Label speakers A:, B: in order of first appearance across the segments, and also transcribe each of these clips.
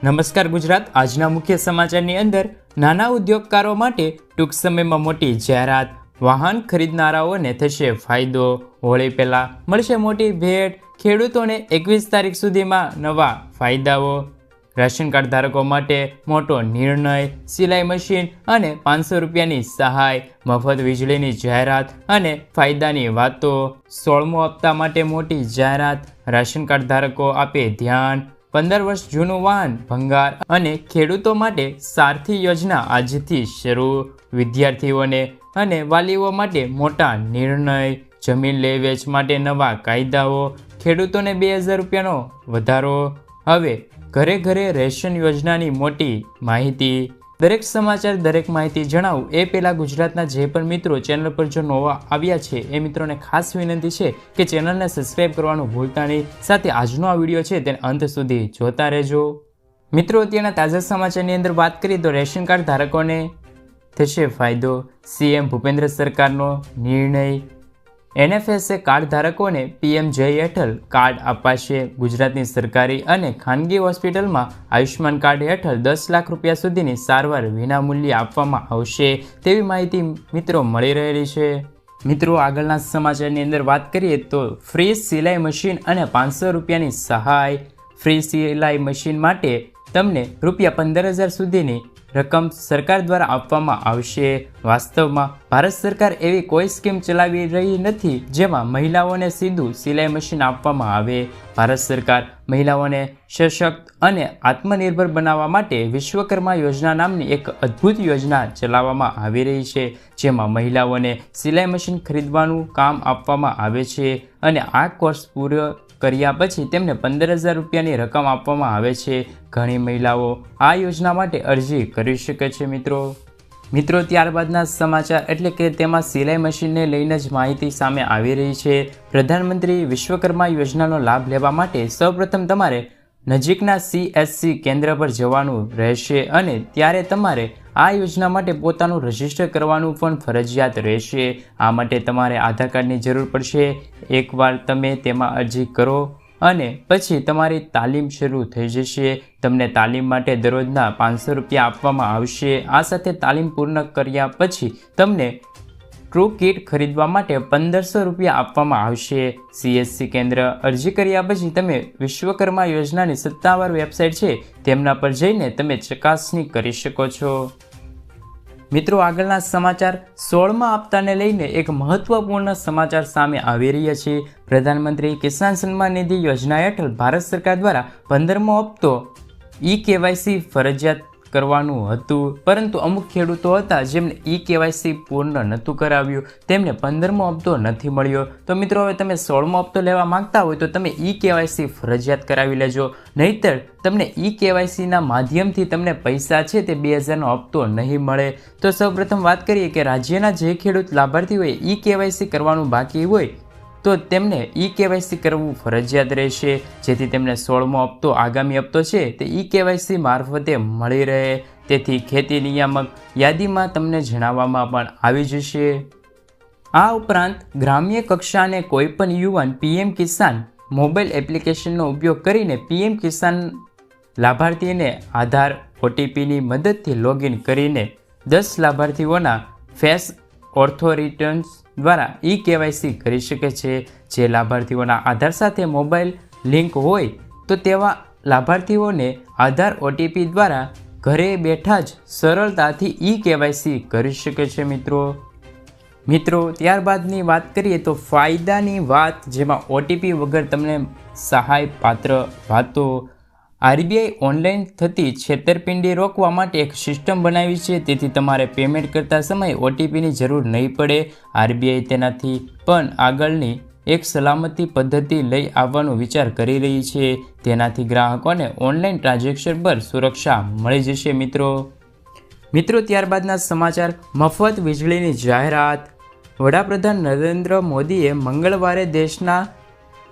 A: નમસ્કાર ગુજરાત. આજના મુખ્ય સમાચારની અંદર નાના ઉદ્યોગકારો માટે ટૂંક સમયમાં મોટી જાહેરાત. વાહન ખરીદનારાઓને થશે ફાયદો. હોળી પહેલા મળશે મોટી ભેટ. ખેડૂતોને 21 તારીખ સુધીમાં નવા ફાયદાઓ. રાશન કાર્ડ ધારકો માટે મોટો નિર્ણય. સિલાઈ મશીન અને 500 રૂપિયાની સહાય. મફત વીજળીની જાહેરાત અને ફાયદાની વાતો. 16મો હપ્તા માટે મોટી જાહેરાત. રાશન કાર્ડ ધારકો આપે ધ્યાન. 15 વર્ષ જૂનું વાહન ભંગાર અને ખેડૂતો માટે સારથી યોજના આજથી શરૂ. વિદ્યાર્થીઓને અને વાલીઓ માટે મોટા નિર્ણય. જમીન લે વેચ માટે નવા કાયદાઓ. ખેડૂતોને 2000 રૂપિયાનો વધારો. હવે ઘરે ઘરે રેશન યોજનાની મોટી માહિતી. દરેક સમાચાર દરેક માહિતી જણાવું એ પહેલાં ગુજરાતના જે પણ મિત્રો ચેનલ પર જો નવા આવ્યા છે એ મિત્રોને ખાસ વિનંતી છે કે ચેનલને સબસ્ક્રાઈબ કરવાનું ભૂલતા નહીં. સાથે આજનો આ વિડીયો છે તેને અંત સુધી જોતા રહેજો. મિત્રો, અત્યારના તાજા સમાચારની અંદર વાત કરીએ તો રેશન કાર્ડ ધારકોને થશે ફાયદો. સીએમ ભૂપેન્દ્ર સરકારનો નિર્ણય. NFSA કાર્ડ ધારકોને PMJY હેઠળ કાર્ડ અપાશે. ગુજરાતની સરકારી અને ખાનગી હોસ્પિટલમાં આયુષ્માન કાર્ડ હેઠળ 10 લાખ રૂપિયા સુધીની સારવાર વિનામૂલ્યે આપવામાં આવશે તેવી માહિતી મિત્રો મળી રહેલી છે. મિત્રો, આગળના સમાચારની અંદર વાત કરીએ તો ફ્રી સિલાઈ મશીન અને 500 રૂપિયાની સહાય. ફ્રી સિલાઈ મશીન માટે તમને ₹15,000 સુધીની રકમ સરકાર દ્વારા આપવામાં આવશે. વાસ્તવમાં ભારત સરકાર એવી કોઈ સ્કીમ ચલાવી રહી નથી જેમાં મહિલાઓને સીધું સિલાઈ મશીન આપવામાં આવે. ભારત સરકાર મહિલાઓને સશક્ત અને આત્મનિર્ભર બનાવવા માટે વિશ્વકર્મા યોજના નામની એક અદ્ભુત યોજના ચલાવવામાં આવી રહી છે, જેમાં મહિલાઓને સિલાઈ મશીન ખરીદવાનું કામ આપવામાં આવે છે અને આ કોર્સ પૂરો કર્યા પછી તેમને 15,000 રૂપિયાની રકમ આપવામાં આવે છે. ઘણી મહિલાઓ આ યોજના માટે અરજી કરી શકે છે. મિત્રો, ત્યારબાદના સમાચાર એટલે કે તેમાં સિલાઈ મશીનને લઈને જ માહિતી સામે આવી રહી છે. પ્રધાનમંત્રી વિશ્વકર્મા યોજનાનો લાભ લેવા માટે સૌપ્રથમ તમારે નજીકના CSC કેન્દ્ર પર જવાનું રહેશે અને ત્યારે તમારે આ યોજના માટે પોતાનું રજીસ્ટર કરવાનું પણ ફરજિયાત રહેશે. આ માટે તમારે આધાર કાર્ડની જરૂર પડશે. એકવાર તમે તેમાં અરજી કરો અને પછી તમારી તાલીમ શરૂ થઈ જશે. તમને તાલીમ માટે દરરોજના 500 રૂપિયા આપવામાં આવશે. આ સાથે તાલીમ પૂર્ણ કર્યા પછી તમને ટ્રુ કિટ ખરીદવા માટે 1500 રૂપિયા આપવામાં આવશે. CSC કેન્દ્ર અરજી કર્યા પછી તમે વિશ્વકર્મા યોજનાની સત્તાવાર વેબસાઇટ છે તેમના પર જઈને તમે ચકાસણી કરી શકો છો. મિત્રો, આગળના સમાચાર 16મા હપ્તાને લઈને એક મહત્વપૂર્ણ સમાચાર સામે આવી રહ્યા છે. પ્રધાનમંત્રી કિસાન સન્માન નિધિ યોજના હેઠળ ભારત સરકાર દ્વારા 15મો હપ્તો eKYC ફરજિયાત કરવાનું હતું, પરંતુ અમુક ખેડૂતો હતા જેમને eKYC પૂર્ણ નહોતું કરાવ્યું, તેમને 15મો હપ્તો નથી મળ્યો. તો મિત્રો, હવે તમે 16મો હપ્તો લેવા માંગતા હોય તો તમે eKYC ફરજિયાત કરાવી લેજો, નહીતર તમને eKYCના માધ્યમથી તમને પૈસા છે તે 2000નો હપ્તો નહીં મળે. તો સૌપ્રથમ વાત કરીએ કે રાજ્યના જે ખેડૂત લાભાર્થી હોય eKYC કરવાનું બાકી હોય તો તેમને eKYC કરવું ફરજિયાત રહેશે, જેથી તેમને 16મો હપ્તો આગામી હપ્તો છે તે eKYC મારફતે મળી રહે. તેથી ખેતી નિયામક યાદીમાં તમને જણાવવામાં પણ આવી જશે. આ ઉપરાંત ગ્રામ્ય કક્ષાને કોઈપણ યુવાન PM કિસાન મોબાઈલ એપ્લિકેશનનો ઉપયોગ કરીને PM કિસાન લાભાર્થીને આધાર OTPની મદદથી લોગિન કરીને 10 લાભાર્થીઓના ફેસ ઓથોરિટીઝ દ્વારા eKYC કરી શકે છે. જે લાભાર્થીઓના આધાર સાથે મોબાઈલ લિંક હોય તો તેવા લાભાર્થીઓને આધાર OTP દ્વારા ઘરે બેઠા જ સરળતાથી eKYC કરી શકે છે. મિત્રો, ત્યારબાદની વાત કરીએ તો ફાયદાની વાત, જેમાં OTP વગર તમને સહાય પાત્ર વાતો. RBI ઓનલાઈન થતી છેતરપિંડી રોકવા માટે એક સિસ્ટમ બનાવી છે, તેથી તમારે પેમેન્ટ કરતા સમયે OTPની જરૂર નહીં પડે. RBI તેનાથી પણ આગળની એક સલામતી પદ્ધતિ લઈ આવવાનો વિચાર કરી રહી છે. તેનાથી ગ્રાહકોને ઓનલાઈન ટ્રાન્ઝેક્શન પર સુરક્ષા મળી જશે. મિત્રો, ત્યારબાદના સમાચાર મફત વીજળીની જાહેરાત. વડાપ્રધાન નરેન્દ્ર મોદીએ મંગળવારે દેશના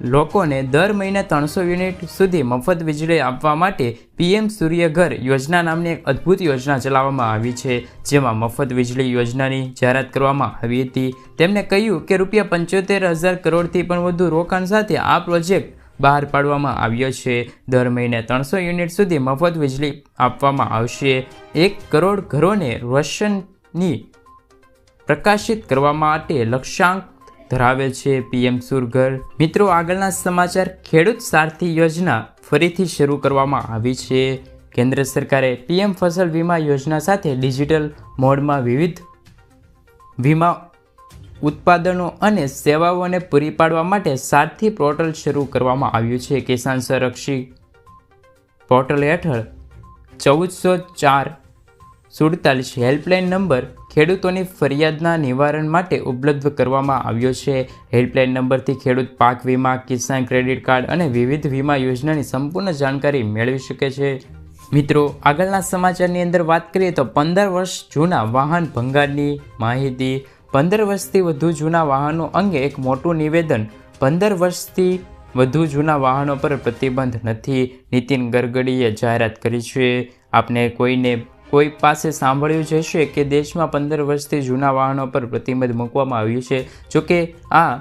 A: લોકોને દર મહિને 300 યુનિટ સુધી મફત વીજળી આપવા માટે PM સૂર્યઘર યોજના નામની એક અદ્ભુત યોજના ચલાવવામાં આવી છે, જેમાં મફત વીજળી યોજનાની જાહેરાત કરવામાં આવી હતી. તેમણે કહ્યું કે ₹75,000 કરોડથી પણ વધુ રોકાણ સાથે આ પ્રોજેક્ટ બહાર પાડવામાં આવ્યો છે. દર મહિને 300 યુનિટ સુધી મફત વીજળી આપવામાં આવશે. 1 કરોડ ઘરોને રોશની પ્રકાશિત કરવા માટે લક્ષ્યાંક ધરાવે છે પીએમ સૂર્યઘર. મિત્રો, આગળના સમાચાર. ખેડૂત સારથી યોજના ફરીથી શરૂ કરવામાં આવી છે. કેન્દ્ર સરકારે પીએમ ફસલ વીમા યોજના સાથે ડિજિટલ મોડમાં વિવિધ વીમા ઉત્પાદનો અને સેવાઓને પૂરી પાડવા માટે સારથી પોર્ટલ શરૂ કરવામાં આવ્યું છે. કિસાન સંરક્ષણ પોર્ટલ હેઠળ 1404-47 હેલ્પલાઇન નંબર ખેડૂતોની ફરિયાદના નિવારણ માટે ઉપલબ્ધ કરવામાં આવ્યો છે. હેલ્પલાઇન નંબરથી ખેડૂત પાક વીમા, કિસાન ક્રેડિટ કાર્ડ અને વિવિધ વીમા યોજનાની સંપૂર્ણ જાણકારી મેળવી શકે છે. મિત્રો, આગળના સમાચારની અંદર વાત કરીએ તો 15 વર્ષ જૂના વાહન ભંગારની માહિતી. 15 વર્ષથી વધુ જૂના વાહનો અંગે એક મોટું નિવેદન. 15 વર્ષથી વધુ જૂના વાહનો પર પ્રતિબંધ નથી. નીતિન ગડકરીએ જાહેરાત કરી છે. આપને કોઈ પાસે સાંભળ્યું જ હશે કે દેશમાં 15 વર્ષથી જૂના વાહનો પર પ્રતિબંધ મૂકવામાં આવ્યું છે. જોકે આ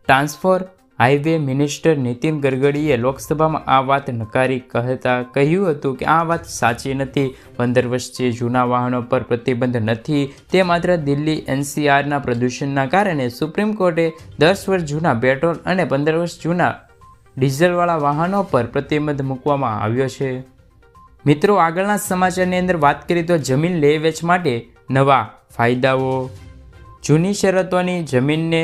A: ટ્રાન્સપોર્ટ હાઈવે મિનિસ્ટર નીતિન ગડકરીએ લોકસભામાં આ વાત નકારી કહેતા કહ્યું હતું કે આ વાત સાચી નથી. 15 વર્ષથી જૂના વાહનો પર પ્રતિબંધ નથી. તે માત્ર દિલ્હી એનસીઆરના પ્રદૂષણના કારણે સુપ્રીમ કોર્ટે 10 વર્ષ જૂના પેટ્રોલ અને 15 વર્ષ જૂના ડીઝલવાળા વાહનો પર પ્રતિબંધ મૂકવામાં આવ્યો છે. મિત્રો, આગળના સમાચારની અંદર વાત કરીએ તો જમીન લે વેચ માટે નવા ફાયદાઓ. જૂની શરતોની જમીનને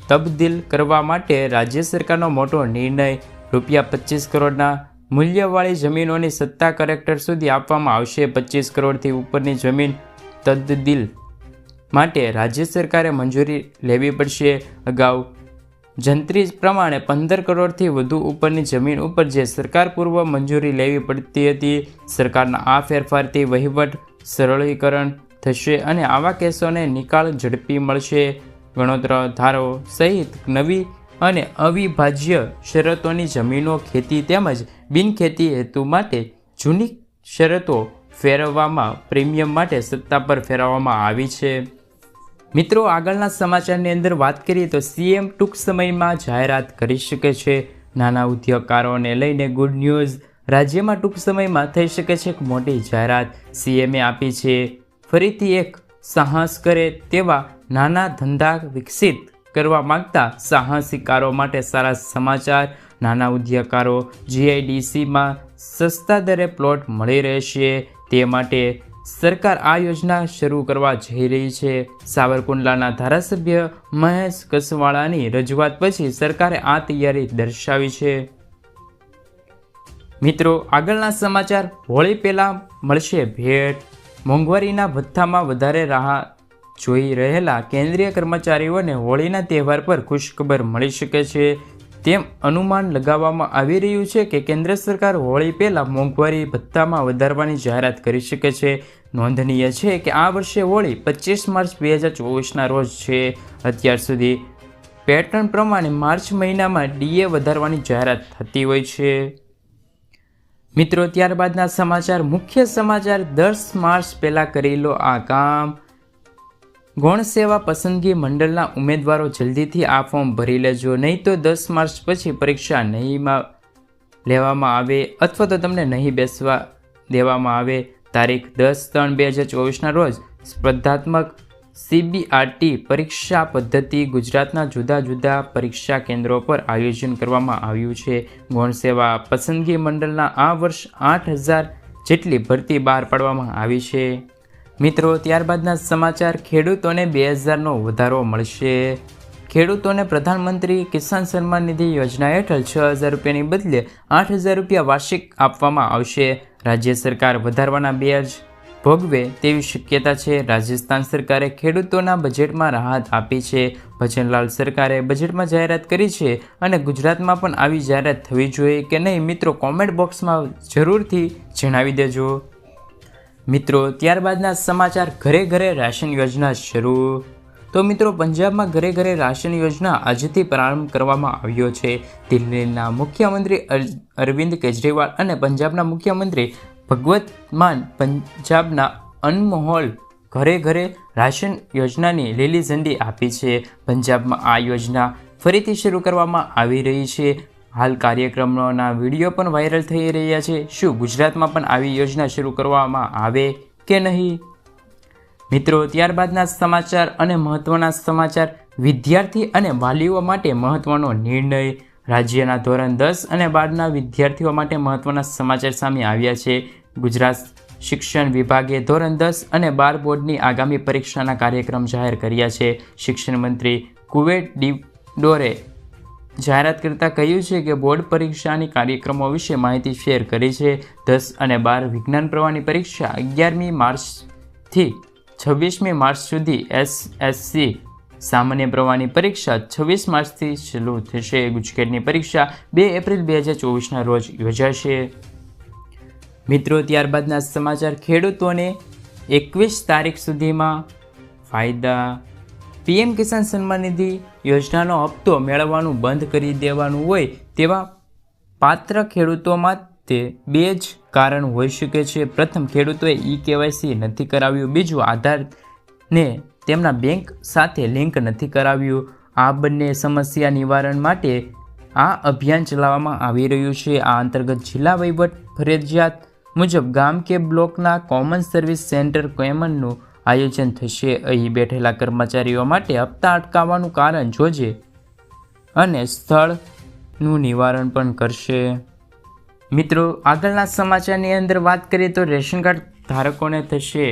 A: તબદીલ કરવા માટે રાજ્ય સરકારનો મોટો નિર્ણય. ₹25 કરોડના મૂલ્યવાળી જમીનોની સત્તા કલેક્ટર સુધી આપવામાં આવશે. 25 કરોડથી ઉપરની જમીન તબદીલ માટે રાજ્ય સરકારે મંજૂરી લેવી પડશે. અગાઉ જંત્રી પ્રમાણે 15 કરોડથી વધુ ઉપરની જમીન ઉપર જે સરકાર પૂર્વ મંજૂરી લેવી પડતી હતી. સરકારના આ ફેરફારથી વહીવટ સરળીકરણ થશે અને આવા કેસોને નિકાલ ઝડપી મળશે. ગણોત્તર ધારો સહિત નવી અને અવિભાજ્ય શરતોની જમીનો ખેતી તેમજ બિનખેતી હેતુ માટે જૂની શરતો ફેરવવામાં પ્રીમિયમ માટે સત્તા પર ફેરવવામાં આવી છે. મિત્રો, આગળના સમાચારની અંદર વાત કરીએ તો સીએમ ટૂંક સમયમાં જાહેરાત કરી શકે છે. નાના ઉદ્યોગકારોને લઈને ગુડ ન્યૂઝ. રાજ્યમાં ટૂંક સમયમાં થઈ શકે છે એક મોટી જાહેરાત સીએમએ આપી છે. ફરીથી એક સાહસ કરે તેવા નાના ધંધા વિકસિત કરવા માંગતા સાહસિકારો માટે સારા સમાચાર. નાના ઉદ્યોગકારો જીઆઈડીસીમાં સસ્તા દરે પ્લોટ મળી રહેશે. તે માટે સરકાર આ યોજના શરૂ કરવા જઈ રહી છે. સાવરકુંડલાના ધારાસભ્ય મહેશ કસવાળાની રજૂઆત પછી સરકારે આ તૈયારી દર્શાવી છે. મિત્રો, આગળના સમાચાર. હોળી પહેલાં મળશે ભેટ. મોંઘવારીના ભથ્થામાં વધારે રાહત જોઈ રહેલા કેન્દ્રીય કર્મચારીઓને હોળીના તહેવાર પર ખુશખબર મળી શકે છે તેમ અનુમાન લગાવવામાં આવી રહ્યું છે કે કેન્દ્ર સરકાર હોળી પહેલાં મોંઘવારી ભથ્થામાં વધારવાની જાહેરાત કરી શકે છે. નોંધનીય છે કે આ વર્ષે હોળી 25 માર્ચ 2024ના રોજ છે. અત્યાર સુધી પેટર્ન પ્રમાણે માર્ચ મહિનામાં ડીએ વધારવાની જાહેરાત થતી હોય છે. મિત્રો, ત્યારબાદના સમાચાર. મુખ્ય સમાચાર. 10 માર્ચ પહેલાં કરી લો આ કામ. ગૌણ સેવા પસંદગી મંડળના ઉમેદવારો જલ્દીથી આ ફોર્મ ભરી લેજો, નહીં તો 10 માર્ચ પછી પરીક્ષા નહીં લેવામાં આવે અથવા તો તમને નહીં બેસવા દેવામાં આવે. તારીખ 10/3/2024ના રોજ સ્પર્ધાત્મક સીબીઆરટી પરીક્ષા પદ્ધતિ ગુજરાતના જુદા જુદા પરીક્ષા કેન્દ્રો પર આયોજન કરવામાં આવ્યું છે. ગૌણ સેવા પસંદગી મંડળના આ વર્ષ 8000 જેટલી ભરતી બહાર પાડવામાં આવી છે. મિત્રો, ત્યારબાદના સમાચાર. ખેડૂતોને 2000નો વધારો મળશે. ખેડૂતોને પ્રધાનમંત્રી કિસાન સન્માન નિધિ યોજના હેઠળ 6000 રૂપિયાની બદલે 8000 રૂપિયા વાર્ષિક આપવામાં આવશે. રાજ્ય સરકાર વધારવાના વ્યાજ ભોગવે તેવી શક્યતા છે. રાજસ્થાન સરકારે ખેડૂતોના બજેટમાં રાહત આપી છે. ભજનલાલ સરકારે બજેટમાં જાહેરાત કરી છે અને ગુજરાતમાં પણ આવી જાહેરાત થવી જોઈએ કે નહીં, મિત્રો કોમેન્ટ બોક્સમાં જરૂરથી જણાવી દેજો. મિત્રો, ત્યારબાદના સમાચાર. ઘરે ઘરે રાશન યોજના શરૂ. તો મિત્રો, પંજાબમાં ઘરે ઘરે રાશન યોજના આજથી પ્રારંભ કરવામાં આવ્યો છે. દિલ્હીના મુખ્યમંત્રી અરવિંદ કેજરીવાલ અને પંજાબના મુખ્યમંત્રી ભગવત માન પંજાબના અનમોલ ઘરે ઘરે રાશન યોજનાની લીલી ઝંડી આપી છે. પંજાબમાં આ યોજના ફરીથી શરૂ કરવામાં આવી રહી છે. હાલ કાર્યક્રમોના વિડીયો પણ વાયરલ થઈ રહ્યા છે. શું ગુજરાતમાં પણ આવી યોજના શરૂ કરવામાં આવે કે નહીં? મિત્રો, ત્યારબાદના સમાચાર અને મહત્ત્વના સમાચાર. વિદ્યાર્થી અને વાલીઓ માટે મહત્ત્વનો નિર્ણય. રાજ્યના ધોરણ 10 અને 12ના વિદ્યાર્થીઓ માટે મહત્ત્વના સમાચાર સામે આવ્યા છે. ગુજરાત શિક્ષણ વિભાગે ધોરણ 10 અને 12 બોર્ડની આગામી પરીક્ષાના કાર્યક્રમ જાહેર કર્યા છે. શિક્ષણ મંત્રી કુવેટ ડિડોરે જાહેરાત કરતાં કહ્યું છે કે બોર્ડ પરીક્ષાની કાર્યક્રમો વિશે માહિતી શેર કરી છે. 10 અને 12 વિજ્ઞાન પ્રવાહની પરીક્ષા 11મી માર્ચથી 26મી માર્ચ સુધી, SSC સામાન્ય પ્રવાહની પરીક્ષા 26 માર્ચથી શરૂ થશે. ગુજકેટની પરીક્ષા 2 એપ્રિલ 2024ના રોજ યોજાશે. મિત્રો, ત્યારબાદના સમાચાર. ખેડૂતોને 21 તારીખ સુધીમાં ફાયદા. PM કિસાન સન્માન નિધિ યોજનાનો હપ્તો મેળવવાનું બંધ કરી દેવાનું હોય તેવા પાત્ર ખેડૂતો માટે 2 જ કારણ હોઈ શકે છે. પ્રથમ, ખેડૂતોએ KYC નથી કરાવ્યું. બીજું, આધારને તેમના બેંક સાથે લિંક નથી કરાવ્યું. આ બંને સમસ્યા નિવારણ માટે આ અભિયાન ચલાવવામાં આવી રહ્યું છે. આ અંતર્ગત જિલ્લા વહીવટ ફરજિયાત મુજબ ગામ કે બ્લોકના કોમન સર્વિસ સેન્ટર કેમનનું આયોજન થશે. અહીં બેઠેલા કર્મચારીઓ માટે હપ્તા અટકાવવાનું કારણ જોજે અને સ્થળનું નિવારણ પણ કરશે. મિત્રો, આગળના સમાચારની અંદર વાત કરીએ તો રેશન કાર્ડ ધારકોને થશે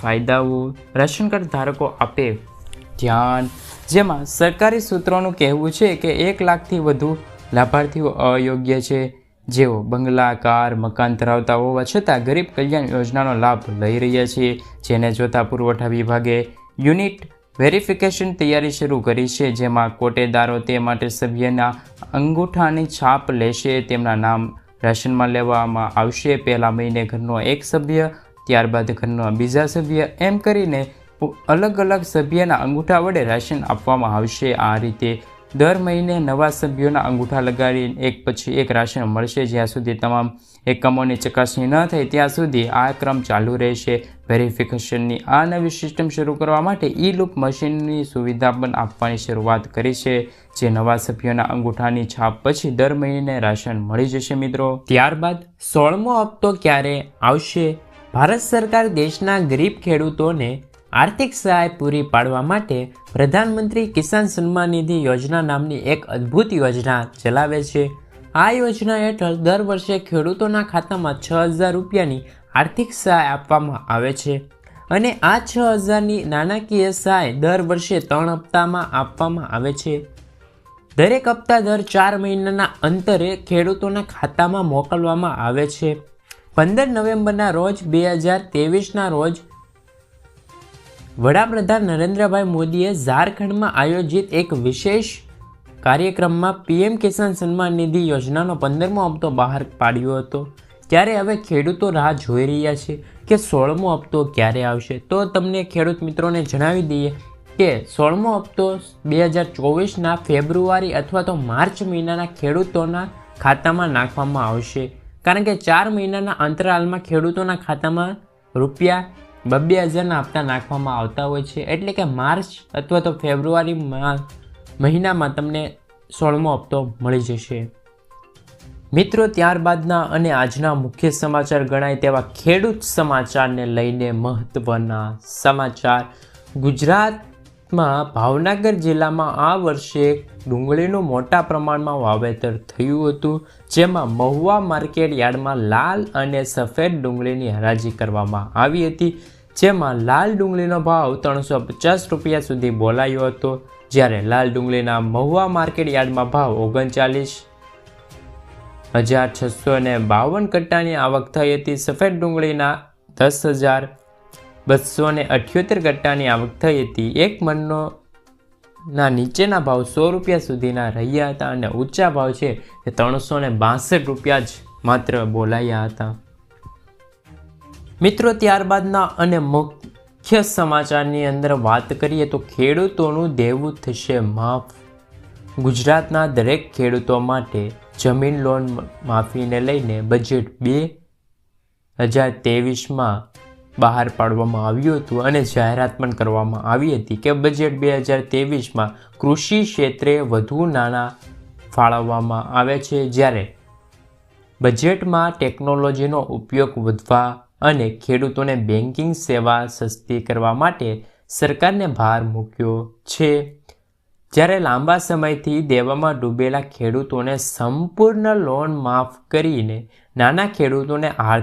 A: ફાયદાઓ. રેશન કાર્ડ ધારકો આપે ધ્યાન. જેમાં સરકારી સૂત્રોનું કહેવું છે કે 1 લાખથી વધુ લાભાર્થીઓ અયોગ્ય છે, જેઓ બંગલા, કાર, મકાન ધરાવતા હોવા છતાં ગરીબ કલ્યાણ યોજનાનો લાભ લઈ રહ્યા છે. જેને જોતા પુરવઠા વિભાગે યુનિટ વેરિફિકેશન તૈયારી શરૂ કરી છે, જેમાં કોટેદારો તે માટે સભ્યના અંગૂઠાની છાપ લેશે. તેમના નામ રાશનમાં લેવામાં આવશે. પહેલા મહિને ઘરનો એક સભ્ય, ત્યારબાદ ઘરનો બીજા સભ્ય, એમ કરીને અલગ અલગ સભ્યના અંગૂઠા વડે રાશન આપવામાં આવશે. આ રીતે દર મહિને નવા સભ્યોના અંગૂઠા લગાડી એક પછી એક રાશન મળશે. જ્યાં સુધી તમામ એકમોની ચકાસણી ન થાય ત્યાં સુધી આ ક્રમ ચાલુ રહેશે. વેરિફિકેશનની આ નવી સિસ્ટમ શરૂ કરવા માટે ઈ-લૂપ મશીનની સુવિધા પણ આપવાની શરૂઆત કરી છે, જે નવા સભ્યોના અંગૂઠાની છાપ પછી દર મહિને રાશન મળી જશે. મિત્રો, ત્યારબાદ 16મો હપ્તો ક્યારે આવશે? ભારત સરકાર દેશના ગરીબ ખેડૂતોને આર્થિક સહાય પૂરી પાડવા માટે પ્રધાનમંત્રી કિસાન સન્માન નિધિ યોજના નામની એક અદ્ભુત યોજના ચલાવે છે. આ યોજના હેઠળ દર વર્ષે ખેડૂતોના ખાતામાં 6,000 રૂપિયાની આર્થિક સહાય આપવામાં આવે છે અને આ 6,000ની નાણાકીય સહાય દર વર્ષે 3 હપ્તામાં આપવામાં આવે છે. દરેક હપ્તા દર 4 મહિનાના અંતરે ખેડૂતોના ખાતામાં મોકલવામાં આવે છે. 15 નવેમ્બરના રોજ 2023ના રોજ વડાપ્રધાન નરેન્દ્રભાઈ મોદીએ ઝારખંડમાં આયોજિત એક વિશેષ કાર્યક્રમમાં PM કિસાન સન્માન નિધિ યોજનાનો 15મો હપ્તો બહાર પાડ્યો હતો. ત્યારે હવે ખેડૂતો રાહ જોઈ રહ્યા છે કે 16મો હપ્તો ક્યારે આવશે. તો તમને ખેડૂત મિત્રોને જણાવી દઈએ કે 16મો હપ્તો 2024ના ફેબ્રુઆરી અથવા તો માર્ચ મહિનાના ખેડૂતોના ખાતામાં નાખવામાં આવશે. કારણ કે 4 મહિનાના અંતરાલમાં ખેડૂતોના ખાતામાં રૂપિયા 2,000ના હપ્તા નાખવામાં આવતા હોય છે. એટલે કે માર્ચ અથવા તો ફેબ્રુઆરી મહિનામાં તમને 16મો હપ્તો મળી જશે. મિત્રો, ત્યારબાદના અને આજના મુખ્ય સમાચાર ગણાય તેવા ખેડૂત સમાચારને લઈને મહત્ત્વના સમાચાર. ગુજરાતમાં ભાવનગર જિલ્લામાં આ વર્ષે ડુંગળીનું મોટા પ્રમાણમાં વાવેતર થયું હતું, જેમાં મહુવા માર્કેટ યાર્ડમાં લાલ અને સફેદ ડુંગળીની હરાજી કરવામાં આવી હતી. જેમાં લાલ ડુંગળીનો ભાવ 350 રૂપિયા સુધી બોલાયો હતો, જ્યારે લાલ ડુંગળીના મહુવા માર્કેટ યાર્ડમાં ભાવ 39,652 કટ્ટાની આવક થઈ હતી. સફેદ ડુંગળીના 10,278 કટ્ટાની આવક થઈ હતી. એક મણના નીચેના ભાવ 100 રૂપિયા સુધીના રહ્યા હતા અને ઊંચા ભાવ છે તે 362 રૂપિયા જ માત્ર બોલાયા હતા. મિત્રો, ત્યારબાદના અને મુખ્ય સમાચારની અંદર વાત કરીએ તો ખેડૂતોનું દેવું થશે માફ. ગુજરાતના દરેક ખેડૂતો માટે જમીન લોન માફીને લઈને બજેટ 2023માં બહાર પાડવામાં આવ્યું હતું અને જાહેરાત પણ કરવામાં આવી હતી કે બજેટ 2023માં કૃષિ ક્ષેત્રે વધુ નાણાં ફાળવવામાં આવે છે, જ્યારે બજેટમાં ટેકનોલોજીનો ઉપયોગ વધવા અને ખેડૂતોને બેન્કિંગ સેવા સસ્તી કરવા માટે સરકારને ભાર મૂક્યો છે. જ્યારે લાંબા સમયથી દેવામાં ડૂબેલા ખેડૂતોને સંપૂર્ણ લોન માફ કરીને નાના ખેડૂતોને